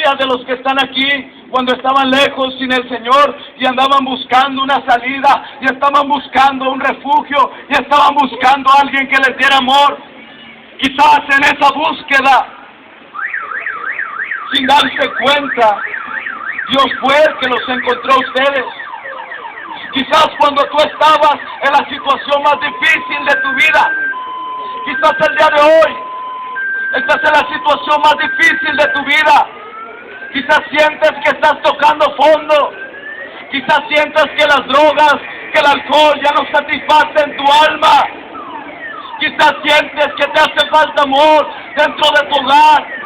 mayoría de los que están aquí, cuando estaban lejos sin el Señor y andaban buscando una salida, y estaban buscando un refugio, y estaban buscando a alguien que les diera amor, quizás en esa búsqueda, sin darse cuenta, Dios fue el que los encontró a ustedes. Quizás cuando tú estabas en la situación más difícil de tu vida, quizás el día de hoy estás en la situación más difícil de tu vida. Quizás sientes que estás tocando fondo. Quizás sientes que las drogas, que el alcohol ya no satisfacen tu alma. Quizás sientes que te hace falta amor dentro de tu hogar.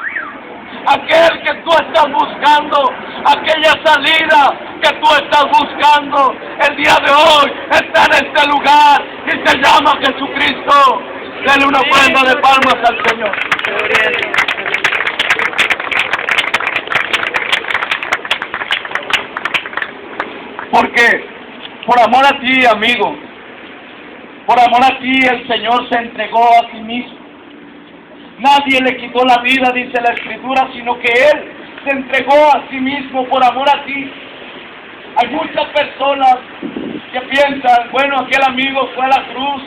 Aquel que tú estás buscando, aquella salida que tú estás buscando, el día de hoy está en este lugar y se llama Jesucristo. Denle una ofrenda de palmas al Señor. Porque por amor a ti, amigo, por amor a ti el Señor se entregó a sí mismo. Nadie le quitó la vida, dice la Escritura, sino que Él se entregó a sí mismo por amor a ti. Hay muchas personas que piensan, bueno, aquel amigo fue a la cruz,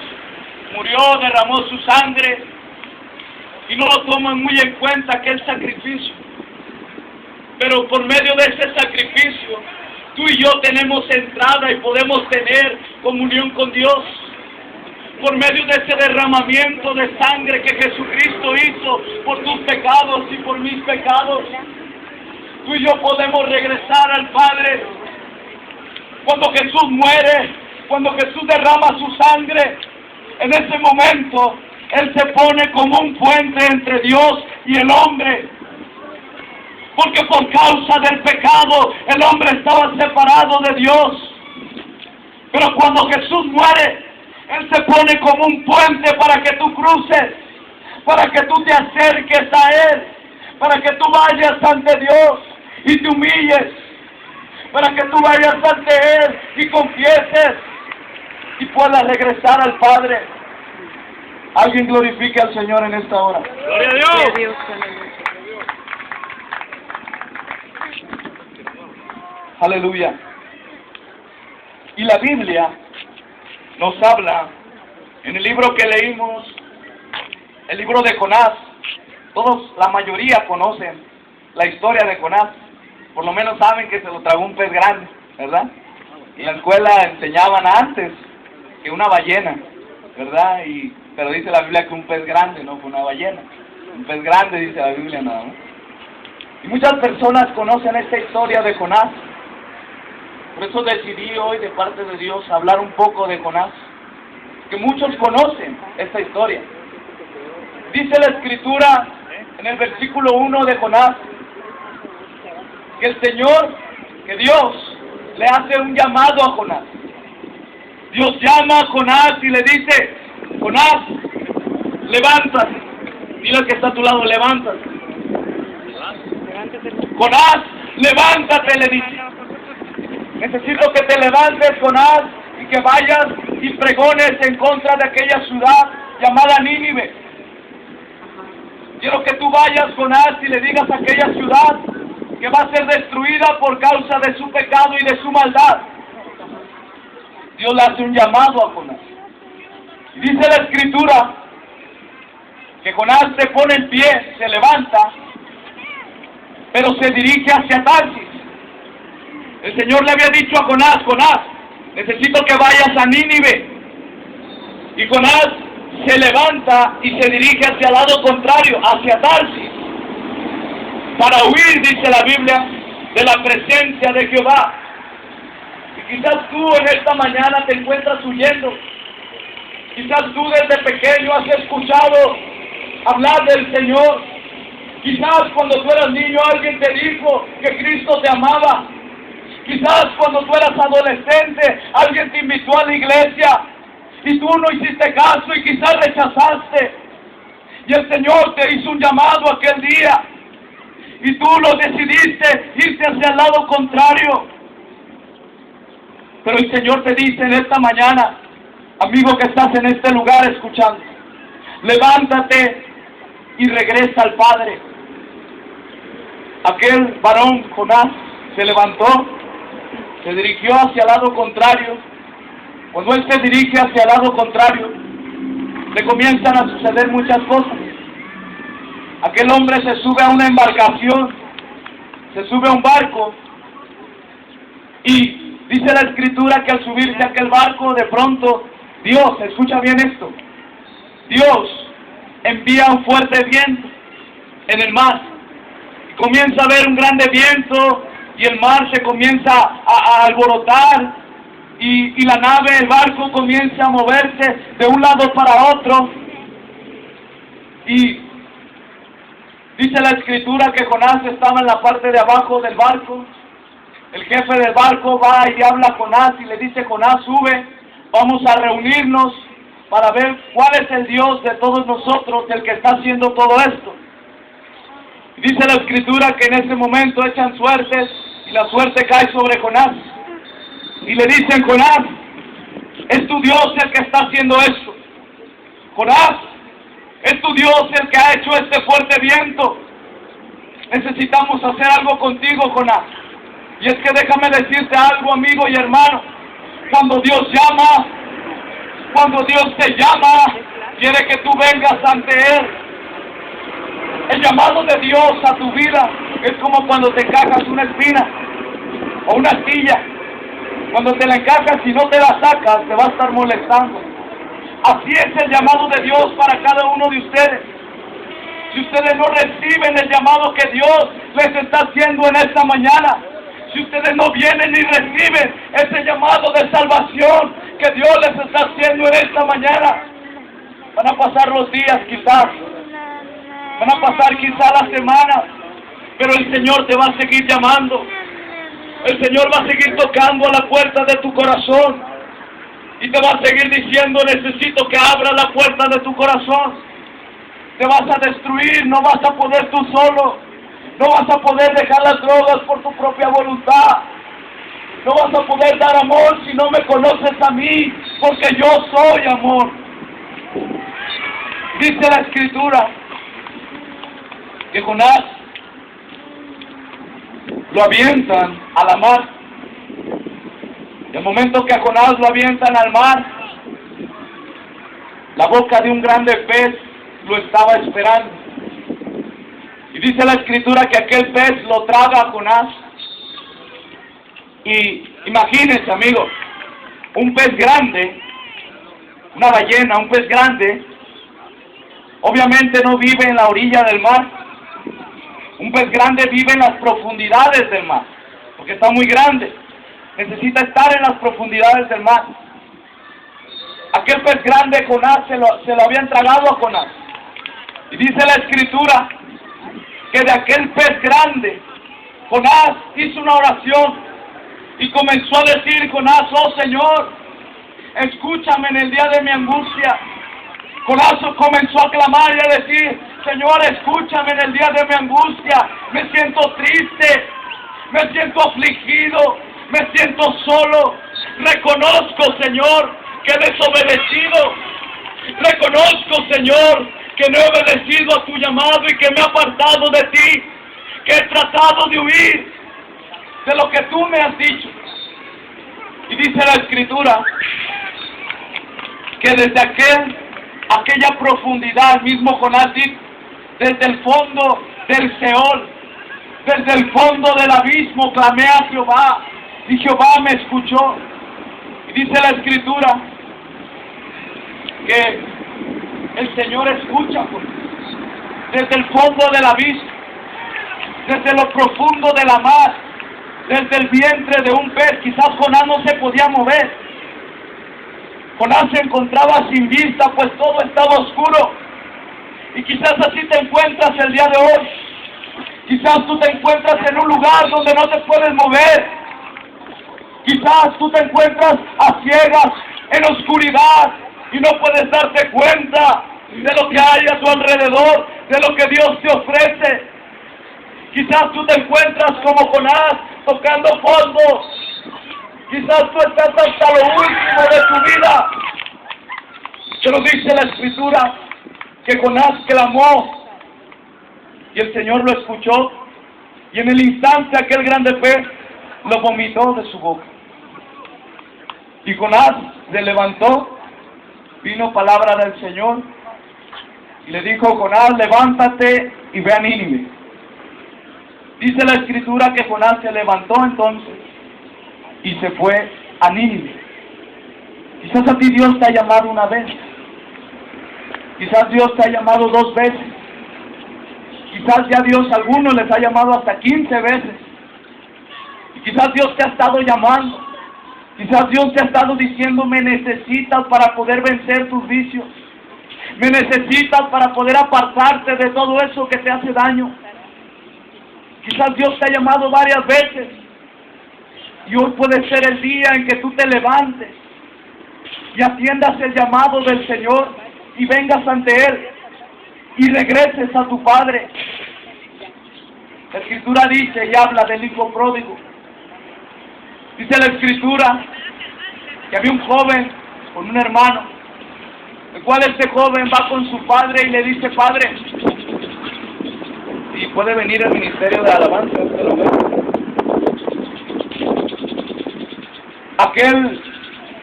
murió, derramó su sangre, y no lo toman muy en cuenta aquel sacrificio. Pero por medio de ese sacrificio, tú y yo tenemos entrada y podemos tener comunión con Dios. Por medio de ese derramamiento de sangre que Jesucristo hizo por tus pecados y por mis pecados, tú y yo podemos regresar al Padre. Cuando Jesús muere, cuando Jesús derrama su sangre, en ese momento Él se pone como un puente entre Dios y el hombre. Porque por causa del pecado el hombre estaba separado de Dios. Pero cuando Jesús muere, Él se pone como un puente para que tú cruces, para que tú te acerques a Él, para que tú vayas ante Dios y te humilles, para que tú vayas ante Él y confieses y puedas regresar al Padre. Alguien glorifique al Señor en esta hora. ¡Gloria a Dios! Aleluya. Y la Biblia nos habla, en el libro que leímos, el libro de Jonás. Todos, la mayoría conocen la historia de Jonás. Por lo menos saben que se lo tragó un pez grande, ¿verdad? En la escuela enseñaban antes que una ballena, ¿verdad? Pero dice la Biblia que un pez grande, no fue una ballena. Un pez grande dice la Biblia nada más. Y muchas personas conocen esta historia de Jonás. Por eso decidí hoy, de parte de Dios, hablar un poco de Jonás. Que muchos conocen esta historia. Dice la Escritura, en el versículo 1 de Jonás, que el Señor, que Dios, le hace un llamado a Jonás. Dios llama a Jonás y le dice, Jonás, levántate. Dile al que está a tu lado, levántate. Jonás, levántate, le dice. Necesito que te levantes, Jonás, y que vayas y pregones en contra de aquella ciudad llamada Nínive. Quiero que tú vayas, Jonás, y le digas a aquella ciudad que va a ser destruida por causa de su pecado y de su maldad. Dios le hace un llamado a Jonás. Y dice la Escritura que Jonás se pone en pie, se levanta, pero se dirige hacia Tarsis. El Señor le había dicho a Jonás, Jonás, necesito que vayas a Nínive. Y Jonás se levanta y se dirige hacia el lado contrario, hacia Tarsis, para huir, dice la Biblia, de la presencia de Jehová. Y quizás tú en esta mañana te encuentras huyendo. Quizás tú desde pequeño has escuchado hablar del Señor. Quizás cuando tú eras niño alguien te dijo que Cristo te amaba. Quizás cuando tú eras adolescente alguien te invitó a la iglesia y tú no hiciste caso y quizás rechazaste. Y el Señor te hizo un llamado aquel día y tú lo decidiste irte hacia el lado contrario. Pero el Señor te dice en esta mañana, amigo que estás en este lugar escuchando, levántate y regresa al Padre. aquel varón, Jonás, se levantó, se dirigió hacia el lado contrario. Cuando él se dirige hacia el lado contrario, le comienzan a suceder muchas cosas. Aquel hombre se sube a una embarcación, se sube a un barco, y dice la Escritura que al subirse a aquel barco, de pronto, Dios, escucha bien esto, Dios envía un fuerte viento en el mar, y comienza a haber un grande viento, y el mar se comienza a alborotar, y la nave, el barco comienza a moverse de un lado para otro, y dice la Escritura que Jonás estaba en la parte de abajo del barco. El jefe del barco va y habla a Jonás y le dice: Jonás, sube, vamos a reunirnos para ver cuál es el Dios de todos nosotros, el que está haciendo todo esto. Y dice la Escritura que en ese momento echan suertes y la suerte cae sobre Jonás. Y le dicen: Jonás, es tu Dios el que está haciendo esto. Jonás, es tu Dios el que ha hecho este fuerte viento. Necesitamos hacer algo contigo, Jonás. Y es que déjame decirte algo, amigo y hermano. Cuando Dios llama, cuando Dios te llama, quiere que tú vengas ante Él. El llamado de Dios a tu vida es como cuando te encajas una espina o una astilla. Cuando te la encajas y no te la sacas, te va a estar molestando. Así es el llamado de Dios para cada uno de ustedes. Si ustedes no reciben el llamado que Dios les está haciendo en esta mañana, si ustedes no vienen y reciben ese llamado de salvación que Dios les está haciendo en esta mañana, van a pasar los días quizás, van a pasar quizás las semanas, pero el Señor te va a seguir llamando. El Señor va a seguir tocando a la puerta de tu corazón y te va a seguir diciendo: necesito que abras la puerta de tu corazón. Te vas a destruir, no vas a poder tú solo, no vas a poder dejar las drogas por tu propia voluntad, no vas a poder dar amor si no me conoces a mí, porque yo soy amor. Dice la Escritura que Jonás lo avientan a la mar. Y al momento que a Jonás lo avientan al mar, la boca de un grande pez lo estaba esperando. Y dice la Escritura que aquel pez lo traga a Jonás. Y imagínense, amigo, un pez grande, una ballena, un pez grande, obviamente no vive en la orilla del mar. Un pez grande vive en las profundidades del mar, porque está muy grande. Necesita estar en las profundidades del mar. Aquel pez grande, Jonás, se lo habían tragado a Jonás. Y dice la Escritura que de aquel pez grande, Jonás hizo una oración y comenzó a decir: Jonás, oh Señor, escúchame en el día de mi angustia. Jonás comenzó a clamar y a decir: Señor, escúchame en el día de mi angustia. Me siento triste, me siento afligido, me siento solo. Reconozco, Señor, que he desobedecido. Reconozco, Señor, que no he obedecido a tu llamado y que me he apartado de ti, que he tratado de huir de lo que tú me has dicho. Y dice la Escritura que desde aquella profundidad, mismo Jonás dijo, desde el fondo del Seol, desde el fondo del abismo, clamé a Jehová, y Jehová me escuchó. Y dice la Escritura que el Señor escucha, pues, desde el fondo del abismo, desde lo profundo de la mar, desde el vientre de un pez. Quizás Jonás no se podía mover. Jonás se encontraba sin vista, pues todo estaba oscuro. Y quizás así te encuentras el día de hoy. Quizás tú te encuentras en un lugar donde no te puedes mover. Quizás tú te encuentras a ciegas, en oscuridad, y no puedes darte cuenta de lo que hay a tu alrededor, de lo que Dios te ofrece. Quizás tú te encuentras como Jonás, tocando fondo. Quizás tú estás hasta lo último de tu vida. Pero dice la Escritura que Jonás clamó y el Señor lo escuchó. Y en el instante aquel grande pez lo vomitó de su boca. Y Jonás se levantó, vino palabra del Señor, y le dijo: Jonás, levántate y ve a Nínive. Dice la Escritura que Jonás se levantó entonces y se fue a Nínive. Quizás a ti Dios te ha llamado una vez. Quizás Dios te ha llamado 2 veces. Quizás ya Dios a algunos les ha llamado hasta 15 veces. Y quizás Dios te ha estado llamando. Quizás Dios te ha estado diciendo: me necesitas para poder vencer tus vicios. Me necesitas para poder apartarte de todo eso que te hace daño. Quizás Dios te ha llamado varias veces. Y hoy puede ser el día en que tú te levantes y atiendas el llamado del Señor y vengas ante Él y regreses a tu Padre. La Escritura dice y habla del hijo pródigo. Dice la Escritura que había un joven con un hermano, el cual este joven va con su padre y le dice: Padre, y puede venir el ministerio de alabanza, usted lo ve. Aquel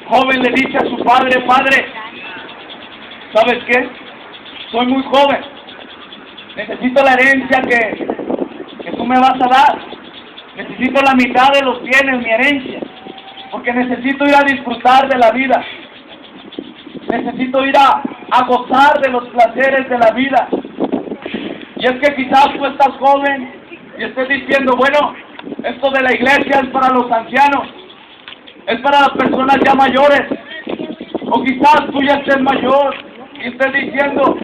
joven le dice a su padre: Padre, ¿sabes qué? Soy muy joven, necesito la herencia que tú me vas a dar. Necesito la mitad de los bienes, mi herencia, porque necesito ir a disfrutar de la vida. Necesito ir a gozar de los placeres de la vida. Y es que quizás tú estás joven y estés diciendo: bueno, esto de la iglesia es para los ancianos, es para las personas ya mayores. O quizás tú ya estés mayor y estés diciendo: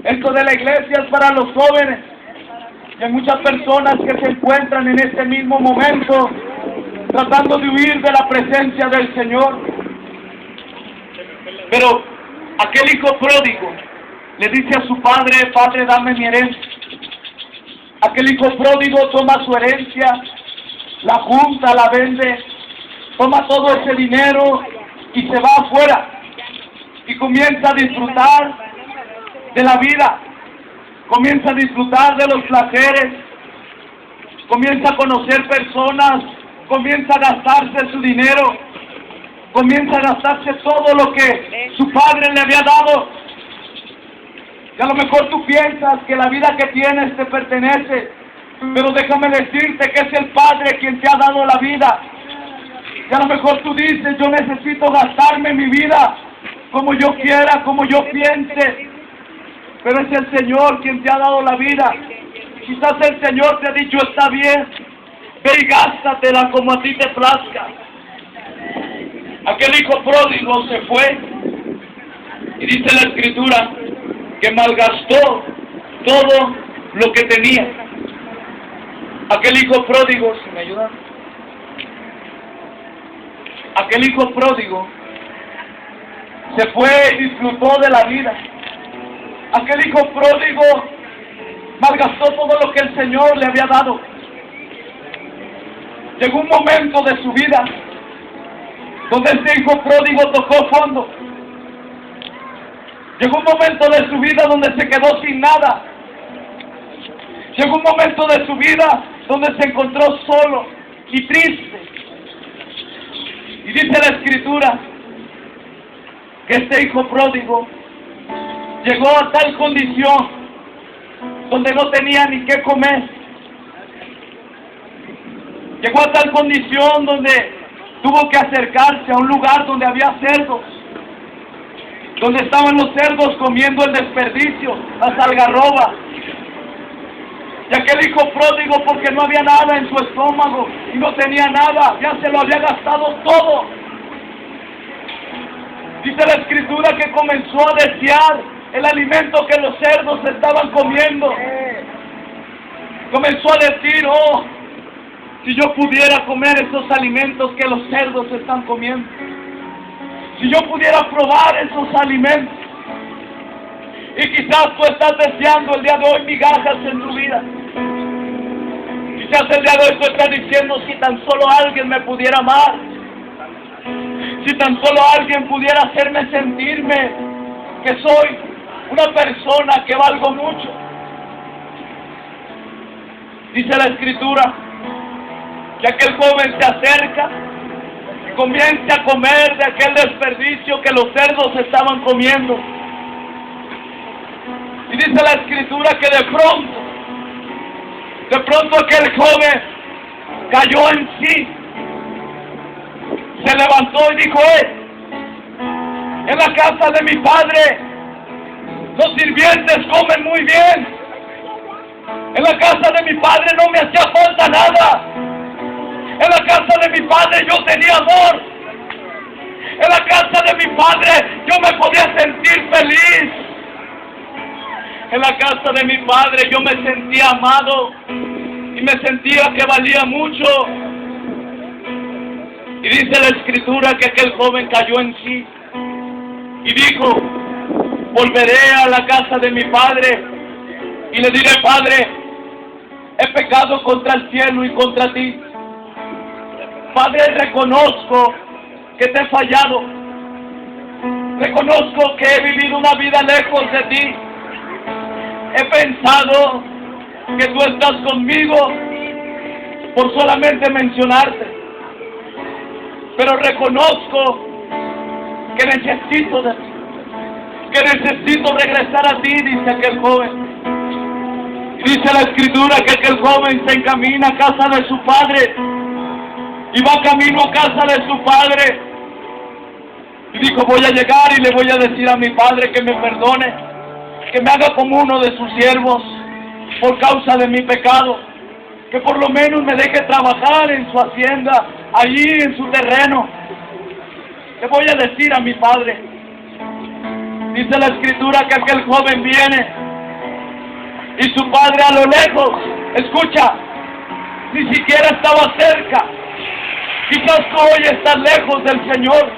esto de la iglesia es para los jóvenes. Y hay muchas personas que se encuentran en este mismo momento tratando de huir de la presencia del Señor. Pero aquel hijo pródigo le dice a su padre: Padre, dame mi herencia. Aquel hijo pródigo toma su herencia, la junta, la vende, toma todo ese dinero y se va afuera y comienza a disfrutar de la vida. Comienza a disfrutar de los placeres, comienza a conocer personas, comienza a gastarse su dinero, comienza a gastarse todo lo que su padre le había dado. Y a lo mejor tú piensas que la vida que tienes te pertenece, pero déjame decirte que es el Padre quien te ha dado la vida. Y a lo mejor tú dices: yo necesito gastarme mi vida como yo quiera, como yo piense. Pero es el Señor quien te ha dado la vida. Quizás el Señor te ha dicho: está bien, ve y gástatela como a ti te plazca. Aquel hijo pródigo se fue y dice la Escritura que malgastó todo lo que tenía. Aquel hijo pródigo, ¿se me ayuda? Aquel hijo pródigo se fue y disfrutó de la vida. Aquel hijo pródigo malgastó todo lo que el Señor le había dado. Llegó un momento de su vida donde este hijo pródigo tocó fondo. Llegó un momento de su vida donde se quedó sin nada. Llegó un momento de su vida donde se encontró solo y triste. Y dice la Escritura que este hijo pródigo llegó a tal condición donde no tenía ni qué comer. Llegó a tal condición donde tuvo que acercarse a un lugar donde había cerdos, donde estaban los cerdos comiendo el desperdicio, las algarrobas. Y aquel hijo pródigo, porque no había nada en su estómago y no tenía nada, ya se lo había gastado todo. Dice la Escritura que comenzó a desear el alimento que los cerdos estaban comiendo. Comenzó a decir: oh, si yo pudiera comer esos alimentos que los cerdos están comiendo. Si yo pudiera probar esos alimentos. Y quizás tú estás deseando el día de hoy migajas en tu vida. Quizás el día de hoy tú estás diciendo: si tan solo alguien me pudiera amar. Si tan solo alguien pudiera hacerme sentirme que soy una persona que valgo mucho. Dice la Escritura que aquel joven se acerca, comienza a comer de aquel desperdicio que los cerdos estaban comiendo. Y dice la Escritura que de pronto aquel joven cayó en sí, se levantó y dijo: en la casa de mi padre los sirvientes comen muy bien, en la casa de mi padre no me hacía falta nada, en la casa de mi padre yo tenía amor, en la casa de mi padre yo me podía sentir feliz, en la casa de mi padre yo me sentía amado y me sentía que valía mucho. Y dice la Escritura que aquel joven cayó en sí y dijo: volveré a la casa de mi padre y le diré: Padre, he pecado contra el cielo y contra ti. Padre, reconozco que te he fallado. Reconozco que he vivido una vida lejos de ti. He pensado que tú estás conmigo por solamente mencionarte. Pero reconozco que necesito de ti, que necesito regresar a ti, dice aquel joven. Y dice la Escritura que aquel joven se encamina a casa de su padre, y va camino a casa de su padre, y dijo: voy a llegar y le voy a decir a mi padre que me perdone, que me haga como uno de sus siervos por causa de mi pecado, que por lo menos me deje trabajar en su hacienda, allí en su terreno. Le voy a decir a mi padre. Dice la Escritura que aquel joven viene y su padre a lo lejos, escucha, ni siquiera estaba cerca. Quizás tú hoy estás lejos del Señor.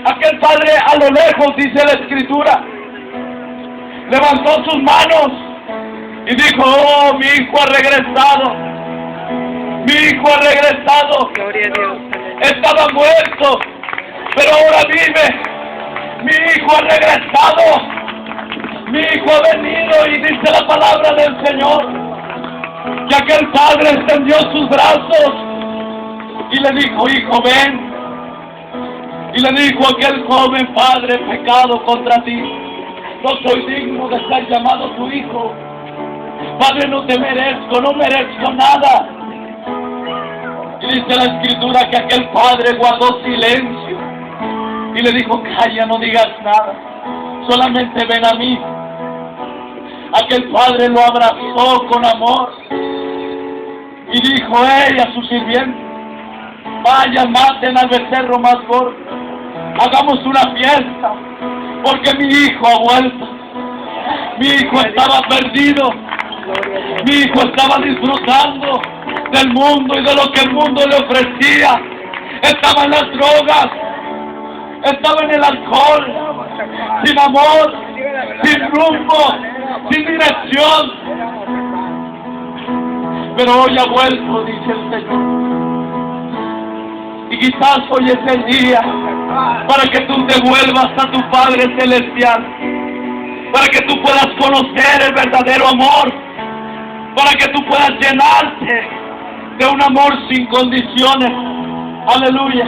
Aquel padre a lo lejos, dice la Escritura, levantó sus manos y dijo: oh, mi hijo ha regresado, mi hijo ha regresado. Gloria a Dios. Estaba muerto, pero ahora vive. Mi hijo ha regresado, mi hijo ha venido. Y dice la palabra del Señor que aquel padre extendió sus brazos y le dijo: hijo, ven. Y le dijo aquel joven: padre, he pecado contra ti, no soy digno de ser llamado tu hijo. Padre, no te merezco, no merezco nada. Y dice la Escritura que aquel padre guardó silencio y le dijo: calla, no digas nada, solamente ven a mí. Aquel padre lo abrazó con amor y dijo a su sirviente: vayan, maten al becerro más gordo, hagamos una fiesta, porque mi hijo ha vuelto. Mi hijo estaba perdido, mi hijo estaba disfrutando del mundo y de lo que el mundo le ofrecía. Estaba en las drogas, estaba en el alcohol, sin amor, sin rumbo, sin dirección. Pero hoy ha vuelto, dice el Señor. Y quizás hoy es el día para que tú te vuelvas a tu Padre Celestial, para que tú puedas conocer el verdadero amor, para que tú puedas llenarte de un amor sin condiciones. Aleluya.